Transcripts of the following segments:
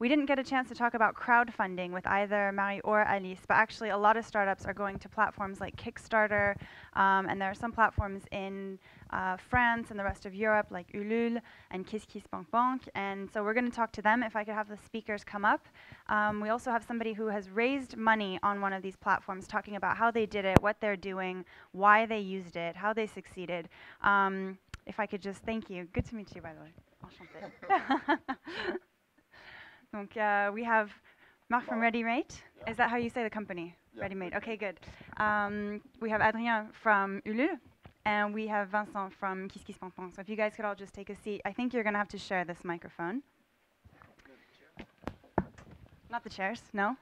We didn't get a chance to talk about crowdfunding with either Marie or Alice, but actually a lot of startups are going to platforms like Kickstarter, and there are some platforms in France and the rest of Europe like Ulule and KissKissBankBank, and so we're going to talk to them. If I could have the speakers come up. We also have somebody who has raised money on one of these platforms, talking about how they did it, what they're doing, why they used it, how they succeeded. If I could just thank you. Good to meet you, by the way. Enchantée. Donc, we have Marc from ReadyMate. Yeah. Is that how you say the company? Yeah, ReadyMate. Okay, good. We have Adrien from Ulule, and we have Vincent from KissKissBankBank. So if you guys could all just take a seat. I think you're going to have to share this microphone. Not the chairs, no.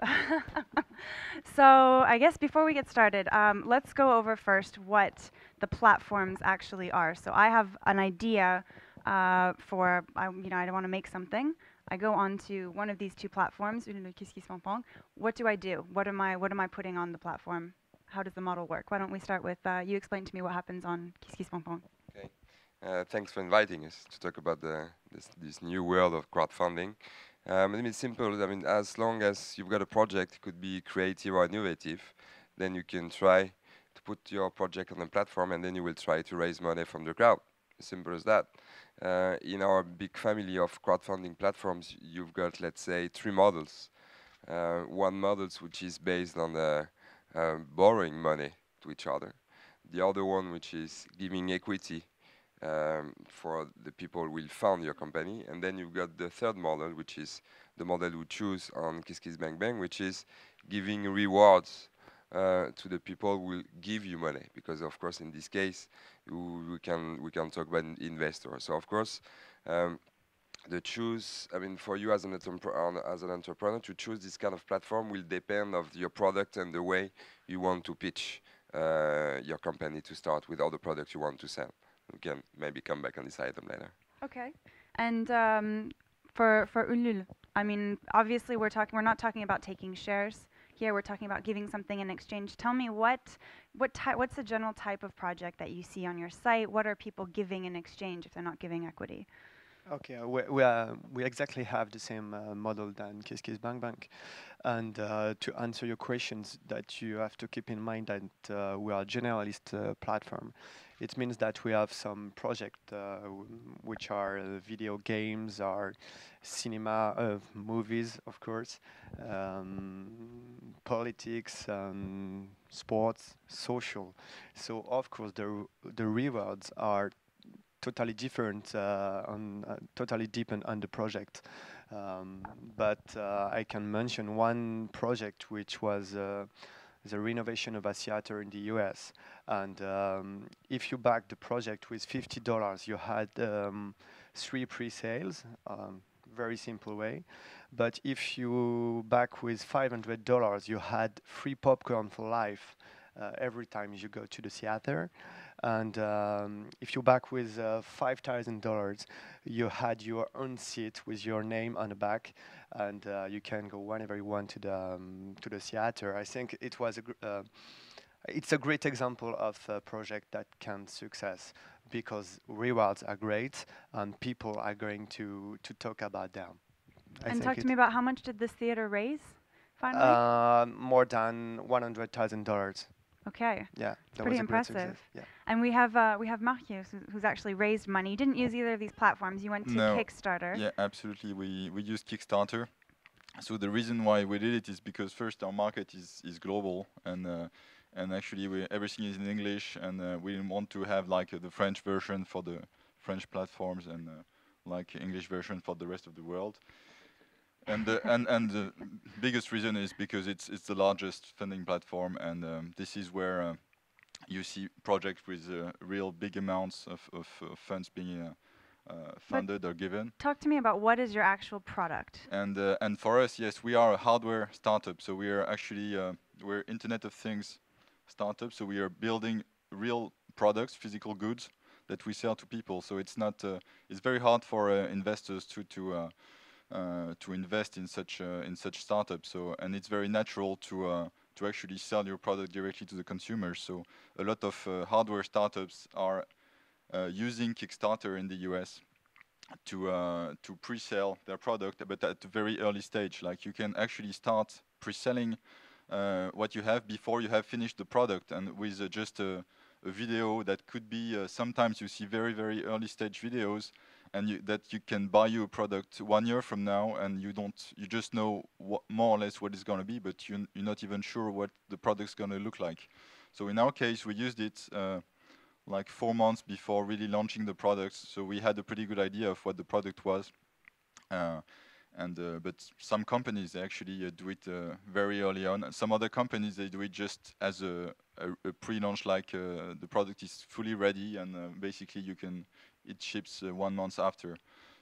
So I guess before we get started, let's go over first what the platforms actually are. So I have an idea for, I want to make something. I go onto one of these two platforms, What do I do? What am I putting on the platform? How does the model work? Why don't we start with you explain to me what happens on KissKissBankBank. Okay. Thanks for inviting us to talk about this new world of crowdfunding. I mean, it's simple. I mean, as long as you've got a project, it could be creative or innovative, then you can try to put your project on the platform, and then you will try to raise money from the crowd. Simple as that. In our big family of crowdfunding platforms, you've got, let's say, three models. One model which is based on borrowing money to each other. The other one which is giving equity for the people who will found your company. And then you've got the third model, which is the model we choose on KissKissBankBank, which is giving rewards to the people who will give you money, because of course in this case we can talk about investors. So of course the choose, I mean, for you as an entrepreneur to choose this kind of platform will depend of your product and the way you want to pitch your company to start with all the products you want to sell. We can maybe come back on this item later. Okay. And for Ulule, I mean, obviously we're not talking about taking shares. Here we're talking about giving something in exchange. Tell me what's the general type of project that you see on your site? What are people giving in exchange if they're not giving equity? Okay, we exactly have the same model than KissKissBankBank, and to answer your questions, that you have to keep in mind that we are a generalist platform. It means that we have some projects which are video games, or cinema, movies, of course, politics, sports, social. So of course the rewards are totally different, totally depend on the project. But I can mention one project which was the renovation of a theater in the US. And if you back the project with $50, you had 3 pre-sales, very simple way. But if you back with $500, you had free popcorn for life every time you go to the theater. And if you back with $5,000, you had your own seat with your name on the back, and you can go whenever you want to the theater. I think it's a great example of a project that can success, because rewards are great and people are going to talk about them. And talk to me about how much did this theater raise finally? More than $100,000. Okay. Yeah, that pretty was a great success. impressive. Yeah. And we have Marcus, who's actually raised money. You didn't use either of these platforms. You went to Kickstarter. Yeah, absolutely. We used Kickstarter. So the reason why we did it is because first our market is global, and actually everything is in English, and we didn't want to have like the French version for the French platforms and like English version for the rest of the world. And the biggest reason is because it's the largest funding platform, and this is where you see projects with real big amounts of funds being funded or given. Talk to me about what is your actual product. And for us, yes, we are a hardware startup. So we are actually we're Internet of Things startup. So we are building real products, physical goods that we sell to people. So it's not it's very hard for investors to invest in such startups. So, and it's very natural to actually sell your product directly to the consumers. So a lot of hardware startups are using Kickstarter in the US, to pre-sell their product, but at a very early stage. Like you can actually start pre-selling what you have before you have finished the product, and with just a video that could be sometimes you see very early stage videos, and that you can buy you a product 1 year from now, and you just know more or less what it's going to be, but you're not even sure what the product's going to look like. So in our case, we used it like 4 months before really launching the products, so we had a pretty good idea of what the product was. But some companies, they actually do it very early on. Some other companies, they do it just as a pre-launch, like the product is fully ready, and basically it ships 1 month after.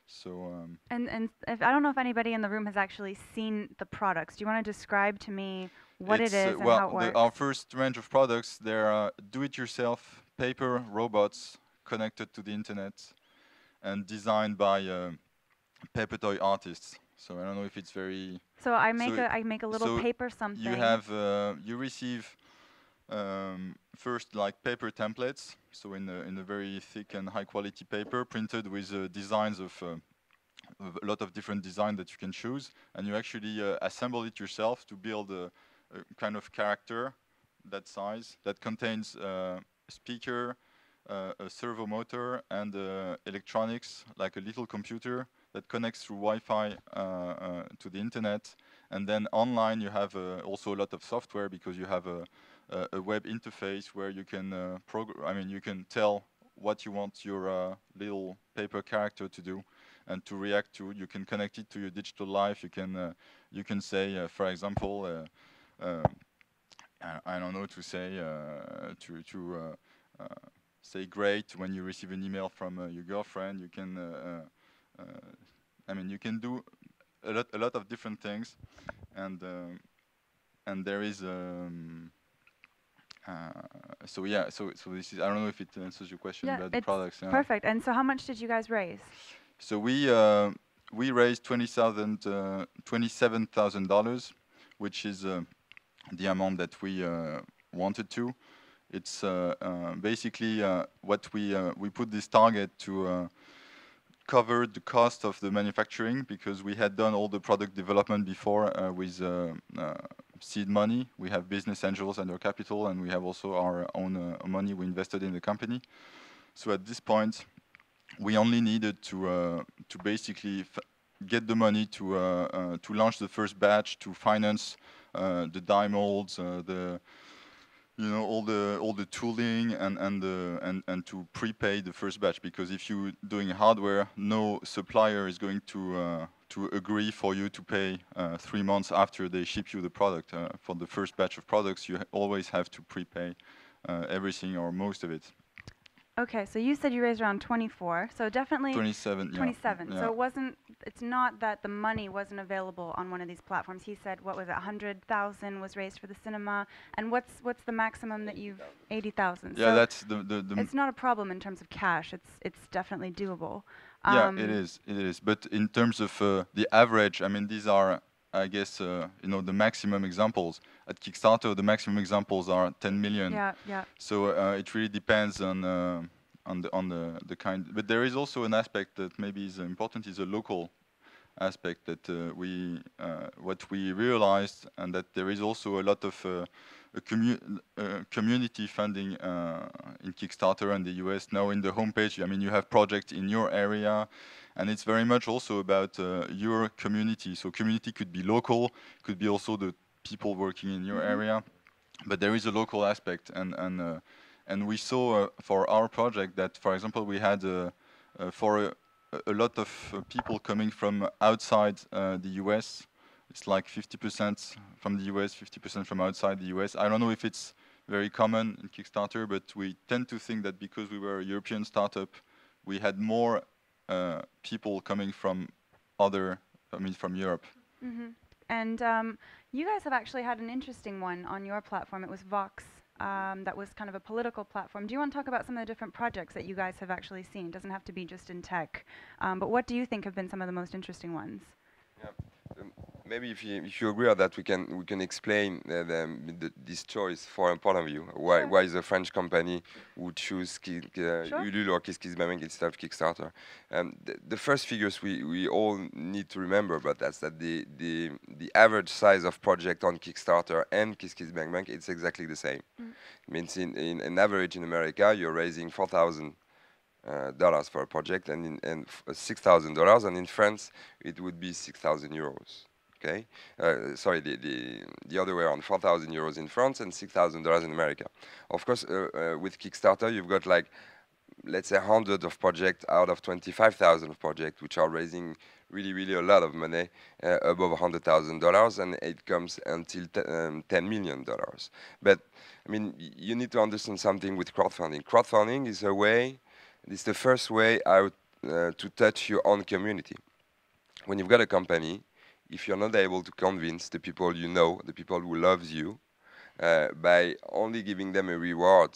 So and if, I don't know if anybody in the room has actually seen the products. Do you want to describe to me what it is and how it works? Our first range of products, they're do-it-yourself paper robots connected to the internet and designed by paper toy artists. So I don't know if it's very. So I make a little paper something. You receive first like paper templates, so in a very thick and high quality paper printed with designs of a lot of different designs that you can choose, and you actually assemble it yourself to build a kind of character that size that contains a speaker, a servo motor, and electronics like a little computer that connects through Wi-Fi to the internet. And then online you have also a lot of software, because you have a web interface where you can you can tell what you want your little paper character to do and to react to. You can connect it to your digital life. You can say, for example, I don't know, to say say great when you receive an email from your girlfriend. You can you can do a lot of different things, and there is so this is, I don't know if it answers your question about the products. Yeah. Perfect. And so how much did you guys raise? So we raised $27,000, which is the amount that we wanted to. It's basically what we put this target to cover the cost of the manufacturing, because we had done all the product development before with seed money. We have business angels and our capital, and we have also our own money we invested in the company. So at this point, we only needed to basically get the money to launch the first batch, to finance the die molds, all the tooling, and to prepay the first batch. Because if you're doing hardware, no supplier is going to agree for you to pay 3 months after they ship you the product. For the first batch of products, you always have to prepay everything or most of it. Okay, so you said you raised around 24, so definitely 27. 27. Yeah. So it's not that the money wasn't available on one of these platforms. He said, what was it, 100,000 was raised for the cinema, and what's the maximum that you've 80,000? Yeah, so that's the. It's not a problem in terms of cash. It's definitely doable. Yeah, it is. But in terms of the average, I mean, these are, I guess, the maximum examples. At Kickstarter, the maximum examples are 10 million. Yeah. So it really depends on the kind. But there is also an aspect that maybe is important, is a local aspect that what we realized, and that there is also a lot of community funding in Kickstarter and the US. Now in the homepage, I mean, you have projects in your area, and it's very much also about your community. So community could be local, could be also the people working in your area, but there is a local aspect. And we saw for our project that, for example, we had for a lot of people coming from outside the US. It's like 50% from the US, 50% from outside the US. I don't know if it's very common in Kickstarter, but we tend to think that because we were a European startup, we had more people coming from from Europe. And you guys have actually had an interesting one on your platform. It was Vox. That was kind of a political platform. Do you want to talk about some of the different projects that you guys have actually seen? It doesn't have to be just in tech. But what do you think have been some of the most interesting ones? Yeah. Maybe if you agree on that, we can explain this choice for a point of view. Why is a French company would choose Ulule or KissKissBankBank instead of Kickstarter? The first figures we all need to remember about that the average size of project on Kickstarter and KissKissBankBank it's exactly the same. It means in an average in America you're raising $4,000 for a project and $6,000, and in France it would be 6,000 euros. Okay, sorry, the other way around, 4,000 euros in France and $6,000 in America. Of course, with Kickstarter, you've got like, let's say, 100 of projects out of 25,000 of projects, which are raising really, really a lot of money, above $100,000, and it comes until $10 million. But I mean, you need to understand something with crowdfunding. Crowdfunding is a way. It's the first way out to touch your own community. When you've got a company, if you're not able to convince the people you know, the people who loves you, by only giving them a reward,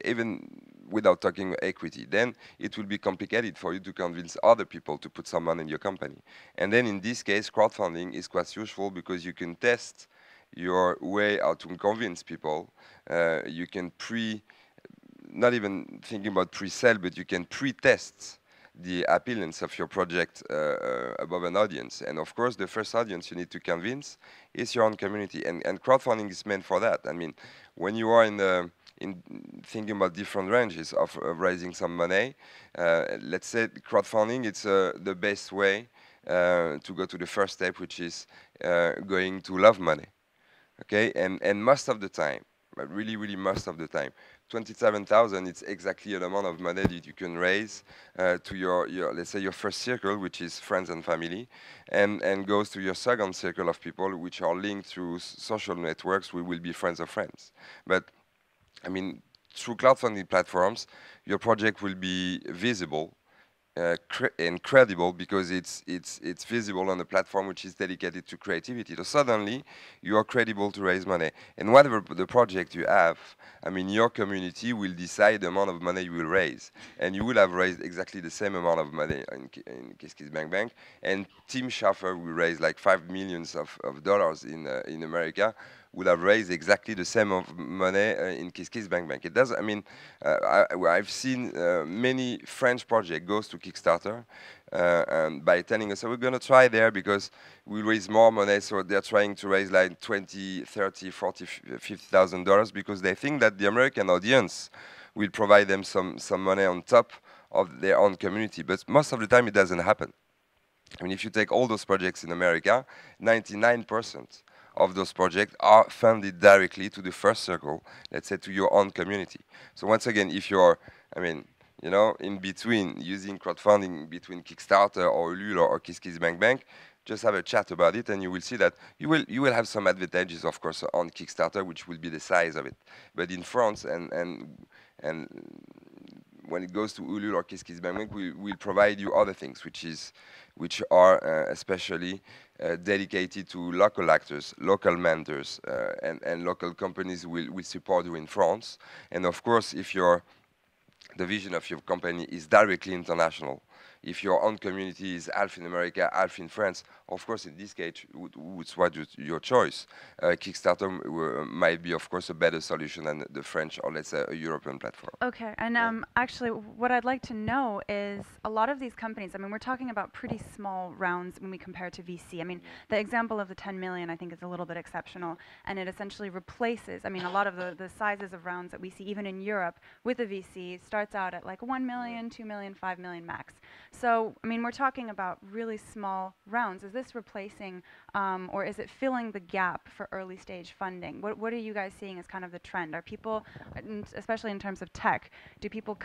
even without talking equity, then it will be complicated for you to convince other people to put some money in your company. And then in this case, crowdfunding is quite useful because you can test your way how to convince people. You can not even thinking about pre-sale, but you can pre-test the appearance of your project above an audience. And of course, the first audience you need to convince is your own community. And crowdfunding is meant for that. I mean, when you are in thinking about different ranges of raising some money, let's say crowdfunding, it's the best way to go to the first step, which is going to love money. Okay, and most of the time, but really, really most of the time, 27,000, it's exactly an amount of money that you can raise to your, let's say, your first circle, which is friends and family, and goes to your second circle of people, which are linked through social networks. We will be friends of friends. But, I mean, through crowdfunding platforms, your project will be visible and credible because it's visible on a platform which is dedicated to creativity. So suddenly you are credible to raise money, and whatever the project you have, I mean, your community will decide the amount of money you will raise, and you will have raised exactly the same amount of money in KissKissBankBank, and Tim Schafer will raise like $5 million of dollars in America, would have raised exactly the same of money in KissKissBankBank. It does. I mean, I've seen many French projects goes to Kickstarter and by telling us, so we're going to try there because we'll raise more money. So they're trying to raise like 20, 30, 40, $50,000 because they think that the American audience will provide them some money on top of their own community. But most of the time, it doesn't happen. I mean, if you take all those projects in America, 99% of those projects are funded directly to the first circle, let's say to your own community. So once again, if you're, I mean, you know, in between using crowdfunding between Kickstarter or Ulule or KissKissBankBank, just have a chat about it, and you will see that you will have some advantages, of course, on Kickstarter, which will be the size of it. But in France and when it goes to Ulule or KissKissBankBank, we'll provide you other things, which are especially dedicated to local actors, local mentors, and local companies will support you in France. And of course, if the vision of your company is directly international, if your own community is half in America, half in France, of course, in this case, it's what your choice. Kickstarter might be, of course, a better solution than the French or, let's say, a European platform. Okay, and actually, what I'd like to know is a lot of these companies, I mean, we're talking about pretty small rounds when we compare to VC. I mean, the example of the 10 million, I think, is a little bit exceptional, and it essentially replaces, I mean, a lot of the sizes of rounds that we see, even in Europe, with a VC, starts out at like 1 million, 2 million, 5 million max. So, I mean, we're talking about really small rounds. Is this replacing, or is it filling the gap for early stage funding? What are you guys seeing as kind of the trend? Are people, especially in terms of tech, do people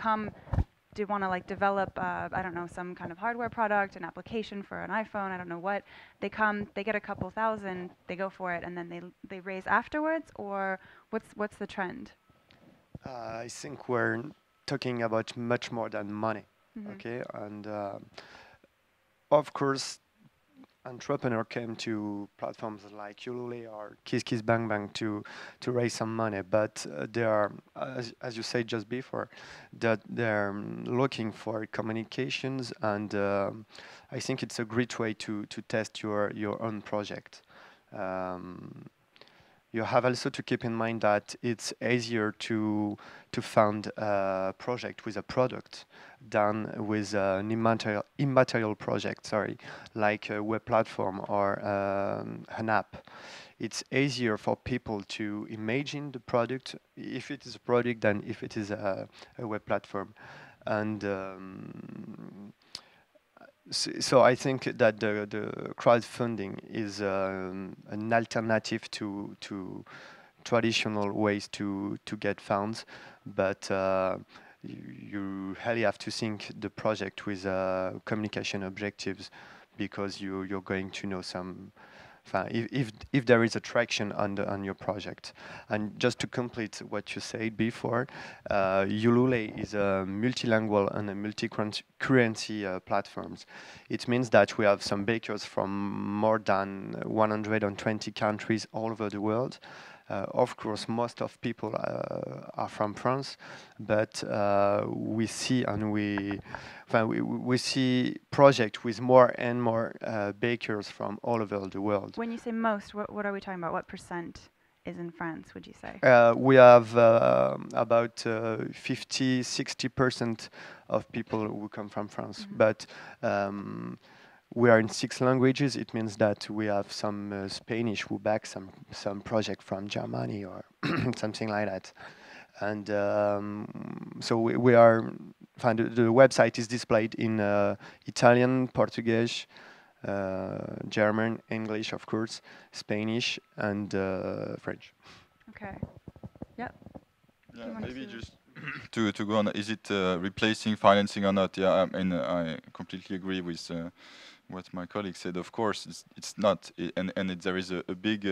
do want to like develop, I don't know, some kind of hardware product, an application for an iPhone, I don't know what, they come, they get a couple thousand, they go for it, and then they raise afterwards, or what's the trend? I think we're talking about much more than money. Okay, and of course, entrepreneur came to platforms like Ulule or KissKissBankBank to raise some money, but they are, as you said just before, that they're looking for communications, and I think it's a great way to test your own project. Um, you have also to keep in mind that it's easier to fund a project with a product than with an immaterial project, sorry, like a web platform or an app. It's easier for people to imagine the product if it is a product than if it is a web platform. And so I think that the crowdfunding is an alternative to traditional ways to get funds, but you really have to think the project with communication objectives, because you're going to know some if there is attraction on your project. And just to complete what you said before, Ulule is a multilingual and a multi-currency platforms. It means that we have some bakers from more than 120 countries all over the world. Of course, most of people are from France, but we see we see projects with more and more bakers from all over the world. When you say most, what are we talking about? What percent is in France, would you say? We have about 50-60% of people who come from France, but we are in 6 languages. It means that we have some Spanish who back some project from Germany or something like that. And so we are. The website is displayed in Italian, Portuguese, German, English, of course, Spanish, and French. Okay. Yep. Yeah, You want maybe to- just to go on, is it replacing financing or not? Yeah, I mean, I completely agree with what my colleague said. Of course, it's not, there is a big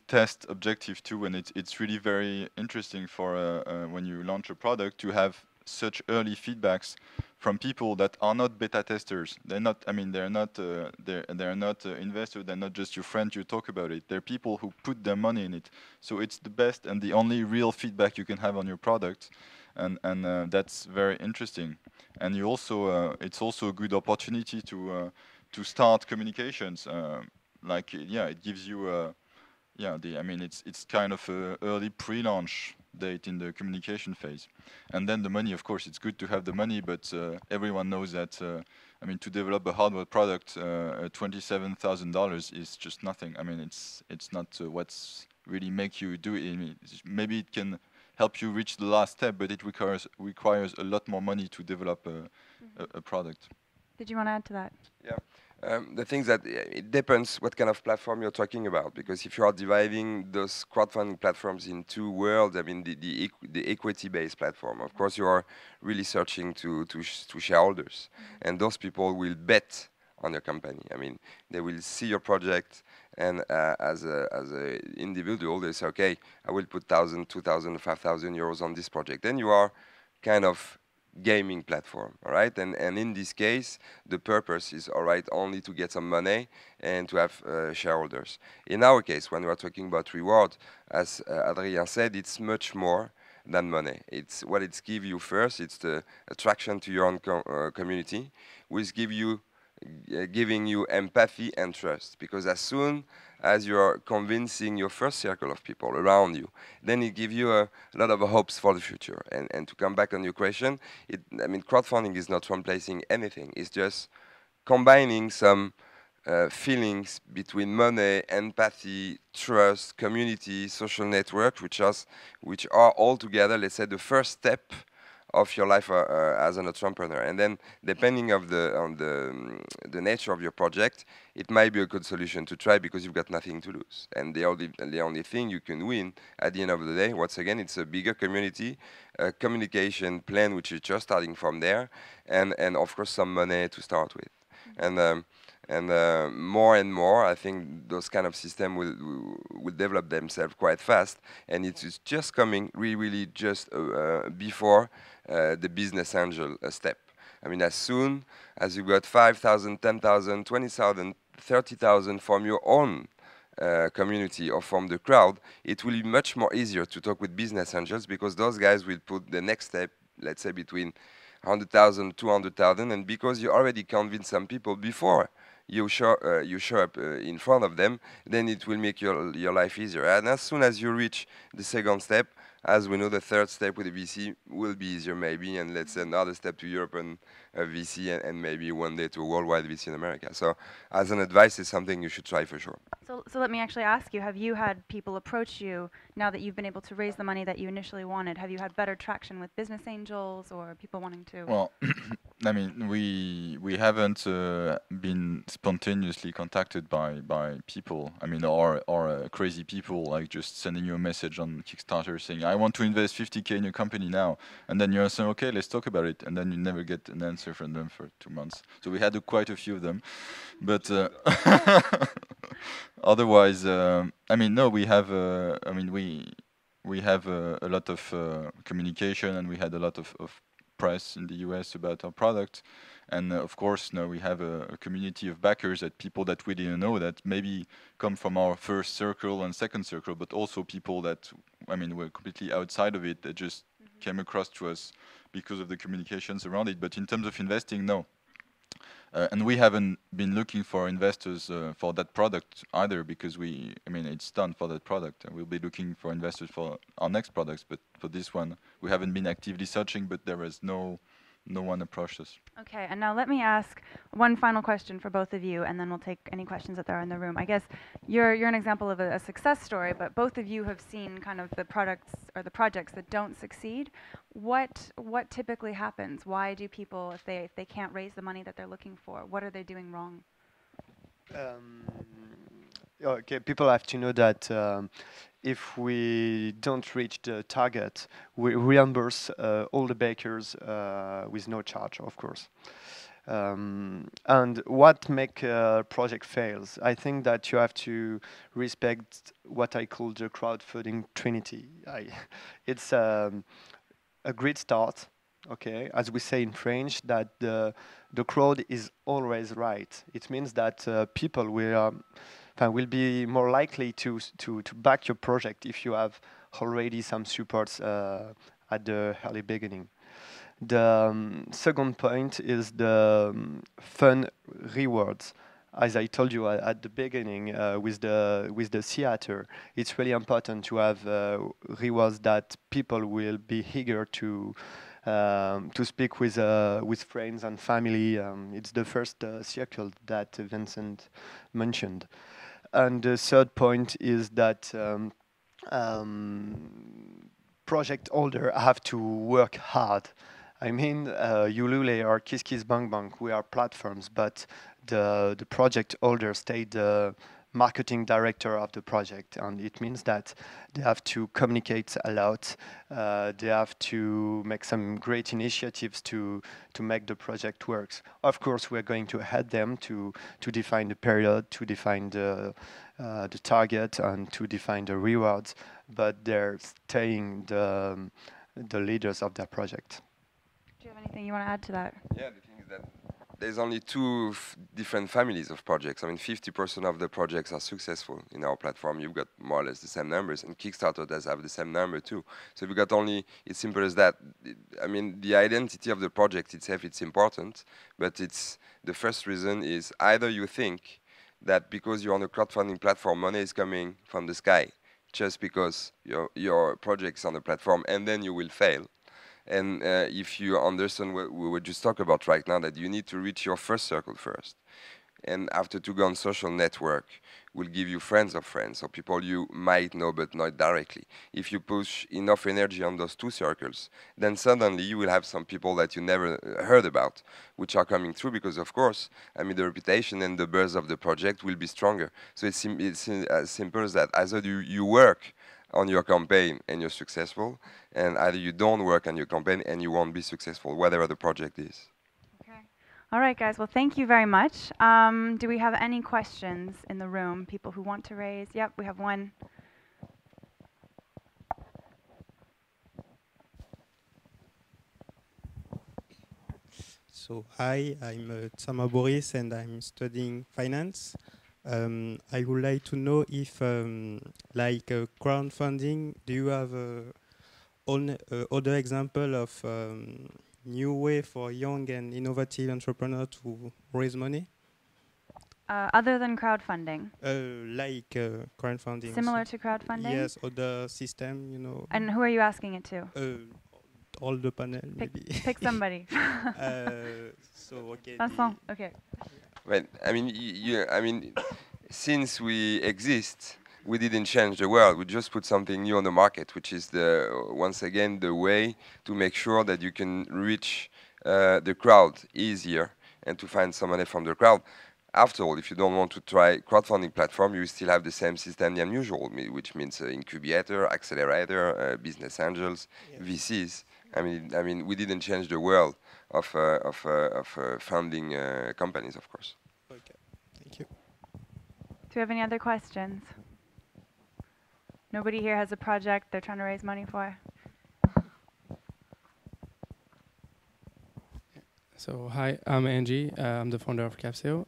test objective too, and it's really very interesting for when you launch a product to have such early feedbacks from people that are not beta testers. They're not. I mean, they're not. They're not investors. They're not just your friend. You talk about it. They're people who put their money in it. So it's the best and the only real feedback you can have on your product, and that's very interesting. And you also, it's also a good opportunity to start communications. It gives you. I mean, it's kind of a early pre-launch date in the communication phase, and then the money. Of course, it's good to have the money, but everyone knows that. I mean, to develop a hardware product, $27,000 is just nothing. I mean, it's not what's really make you do it. I mean, maybe it can help you reach the last step, but it requires a lot more money to develop a product. Did you want to add to that? Yeah. The thing is that it depends what kind of platform you're talking about, because if you are dividing those crowdfunding platforms in 2 worlds, I mean the equity-based platform, of course you are really searching to shareholders, and those people will bet on your company. I mean, they will see your project, and as a individual, they say, okay, I will put 1,000, 2,000, 5,000 euros on this project. Then you are kind of gaming platform, all right? And in this case, the purpose is, all right, only to get some money and to have shareholders. In our case, when we are talking about reward, as Adrien said, it's much more than money. It's what it's give you first. It's the attraction to your own community, which giving you empathy and trust. Because as soon as you are convincing your first circle of people around you, then it gives you a lot of hopes for the future. And to come back on your question, I mean, crowdfunding is not replacing anything. It's just combining some feelings between money, empathy, trust, community, social network, which are all together, let's say, the first step of your life as an entrepreneur. And then, depending on the nature of your project, it might be a good solution to try, because you've got nothing to lose. And the only thing you can win at the end of the day, once again, it's a bigger community, a communication plan, which is just starting from there, and of course some money to start with. And more and more, I think those kind of systems will develop themselves quite fast, and it is just coming really just before the business angel step. I mean, as soon as you got 5,000, 10,000, 20,000, 30,000 from your own community or from the crowd, it will be much more easier to talk with business angels because those guys will put the next step, let's say between 100,000, 200,000, and because you already convinced some people before you show up in front of them, then it will make your life easier. And as soon as you reach the second step, as we know, the third step with the VC will be easier maybe, and let's say another step to European VC, and maybe one day to a worldwide VC in America. So as an advice, it's something you should try for sure. So let me actually ask you, have you had people approach you now that you've been able to raise the money that you initially wanted? Have you had better traction with business angels or people wanting to? Well, I mean, we haven't been spontaneously contacted by people. I mean, or crazy people like just sending you a message on Kickstarter saying, "I want to invest 50K in your company now," and then you're saying, "Okay, let's talk about it," and then you never get an answer from them for 2 months. So we had quite a few of them, but otherwise, I mean, no, we have. I mean, we have a lot of communication, and we had a lot of press in the US about our product, and of course now we have a community of backers, that people that we didn't know, that maybe come from our first circle and second circle, but also people that, I mean, were completely outside of it, that just came across to us because of the communications around it. But in terms of investing, no. And we haven't been looking for investors for that product either, because I mean, it's done for that product, and we'll be looking for investors for our next products. But for this one, we haven't been actively searching, but there is no one approached us. Okay, and now let me ask one final question for both of you, and then we'll take any questions that there are in the room. I guess you're an example of a success story, but both of you have seen kind of the products or the projects that don't succeed. What typically happens? Why do people, if they can't raise the money that they're looking for, what are they doing wrong? Okay, people have to know that if we don't reach the target, we reimburse all the bakers with no charge, of course. And what make a project fails? I think that you have to respect what I call the crowdfunding trinity. It's a great start, okay, as we say in French, that the crowd is always right. It means that people will be more likely to back your project if you have already some supports at the early beginning. The second point is the fun rewards. As I told you at the beginning, with the theater, it's really important to have rewards that people will be eager to speak with friends and family. It's the first circle that Vincent mentioned. And the third point is that project holders have to work hard. I mean, Ulule or KissKissBankBank, we are platforms, but the project holder stay the marketing director of the project, and it means that they have to communicate a lot. They have to make some great initiatives to make the project works. Of course, we're going to help them to define the period, to define the target, and to define the rewards, but they're staying the leaders of their project. Do you have anything you want to add to that? Yeah, the thing is that there's only two different families of projects. I mean, 50% of the projects are successful in our platform. You've got more or less the same numbers, and Kickstarter does have the same number too. So we've got only, it's simple as that. I mean, the identity of the project itself, it's important, but it's the first reason is either you think that because you're on a crowdfunding platform, money is coming from the sky just because your project's on the platform, and then you will fail. And if you understand what we were just talking about right now, that you need to reach your first circle first. And after to go on social network will give you friends of friends, or people you might know but not directly. If you push enough energy on those two circles, then suddenly you will have some people that you never heard about, which are coming through because, of course, I mean, the reputation and the buzz of the project will be stronger. So it's as simple as that. Either you work on your campaign and you're successful, and either you don't work on your campaign and you won't be successful, whatever the project is. Okay. All right, guys. Well, thank you very much. Do we have any questions in the room? People who want to raise? Yep, we have one. So hi, I'm Tsama Boris and I'm studying finance. I would like to know if, like crowdfunding, do you have other example of new way for young and innovative entrepreneurs to raise money? Other than crowdfunding, Like crowdfunding. similar to crowdfunding? Yes, other system, you know. And who are you asking it to? All the panel, maybe. Pick somebody. So okay. Vincent, okay. Well, I mean, I mean, since we exist, we didn't change the world. We just put something new on the market, which is once again the way to make sure that you can reach the crowd easier and to find some money from the crowd. After all, if you don't want to try crowdfunding platform, you still have the same system than usual, which means incubator, accelerator, business angels, VCs. I mean, we didn't change the world of funding companies, of course. Okay, thank you. Do you have any other questions? Nobody here has a project they're trying to raise money for? So hi, I'm Angie. I'm the founder of Capseo.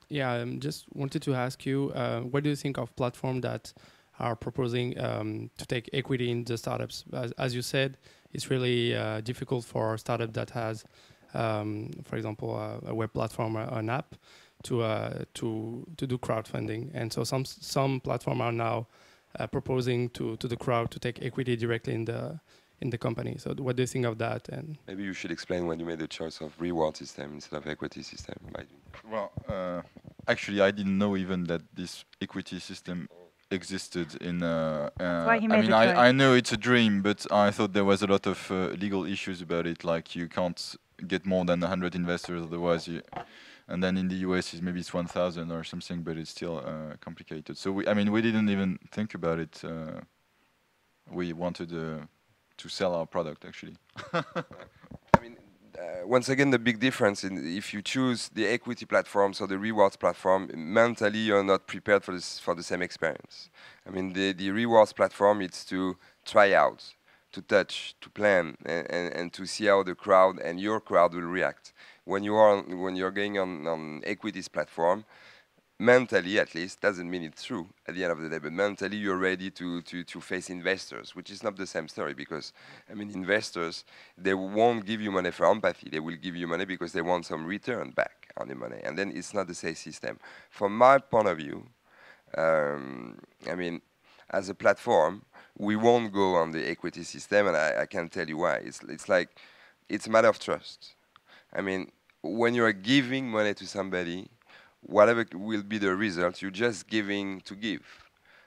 Yeah, I just wanted to ask you, what do you think of platforms that are proposing to take equity in the startups? As you said, it's really difficult for a startup that has, for example, a web platform or an app to do crowdfunding. And so some platforms are now proposing to the crowd to take equity directly in the company. So what do you think of that? And maybe you should explain when you made the choice of reward system instead of equity system. Well, actually, I didn't know even that this equity system existed in. That's why he I made mean, the choice. I know it's a dream, but I thought there was a lot of legal issues about it. Like you can't get more than 100 investors, otherwise you. And then in the US, maybe it's 1,000 or something, but it's still complicated. So I mean, we didn't even think about it. We wanted to sell our product, actually. I mean, once again, the big difference if you choose the equity platforms or the rewards platform, mentally you're not prepared for the same experience. I mean, the rewards platform, it's to try out, to touch, to plan, and to see how the crowd and your crowd will react. When you're going on equities platform, mentally at least, doesn't mean it's true at the end of the day, but mentally you're ready to face investors, which is not the same story because, I mean, investors, they won't give you money for empathy. They will give you money because they want some return back on the money. And then it's not the same system. From my point of view, I mean, as a platform, we won't go on the equity system, and I can tell you why. It's like, it's a matter of trust. I mean, when you're giving money to somebody, whatever will be the result, you're just giving to give.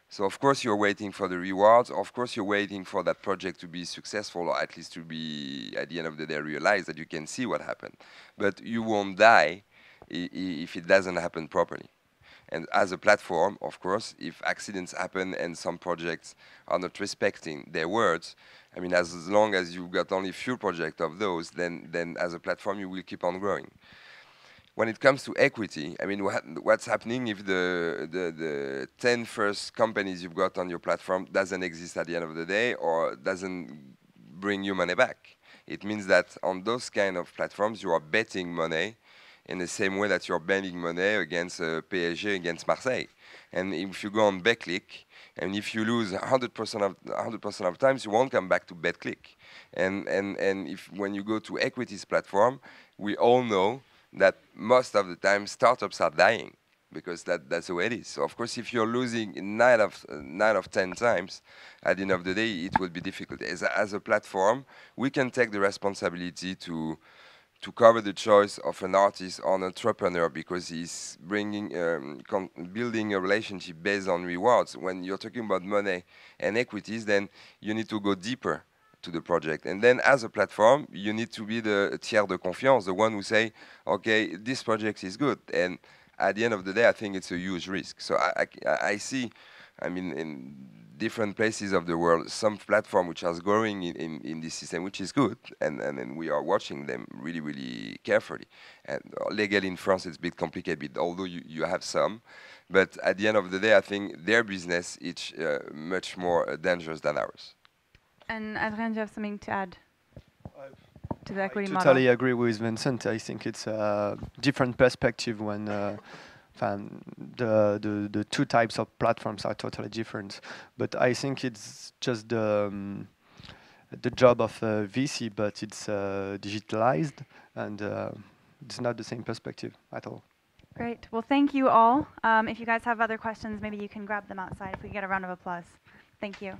So of course you're waiting for the rewards. Of course you're waiting for that project to be successful, or at least to be, at the end of the day, realize that you can see what happened. But you won't die if it doesn't happen properly. And as a platform, of course, if accidents happen and some projects are not respecting their words, I mean, as long as you've got only few projects of those, then as a platform you will keep on growing. When it comes to equity, I mean, what's happening if the 10 first companies you've got on your platform doesn't exist at the end of the day or doesn't bring you money back? It means that on those kind of platforms, you are betting money in the same way that you're betting money against PSG against Marseille. And if you go on BetClick, and if you lose 100% of times, you won't come back to BetClick. And if when you go to equities platform, we all know that most of the time startups are dying because that's the way it is. So of course, if you're losing 9 of 10 times, at the end of the day, it will be difficult. As a platform, we can take the responsibility to cover the choice of an artist or an entrepreneur because he's bringing, building a relationship based on rewards. When you're talking about money and equities, then you need to go deeper to the project. And then as a platform, you need to be the tiers de confiance, the one who say, okay, this project is good. And at the end of the day, I think it's a huge risk. So I see, I mean, in different places of the world, some platform which are growing in this system, which is good. And we are watching them really, really carefully. And legally in France, it's a bit complicated, although you have some. But at the end of the day, I think their business is much more dangerous than ours. And Adrien, do you have something to add? to the equity I model? totally agree with Vincent. I think it's a different perspective when the two types of platforms are totally different. But I think it's just the job of VC, but it's digitalized, and it's not the same perspective at all. Great. Well, thank you all. If you guys have other questions, maybe you can grab them outside if we get a round of applause. Thank you.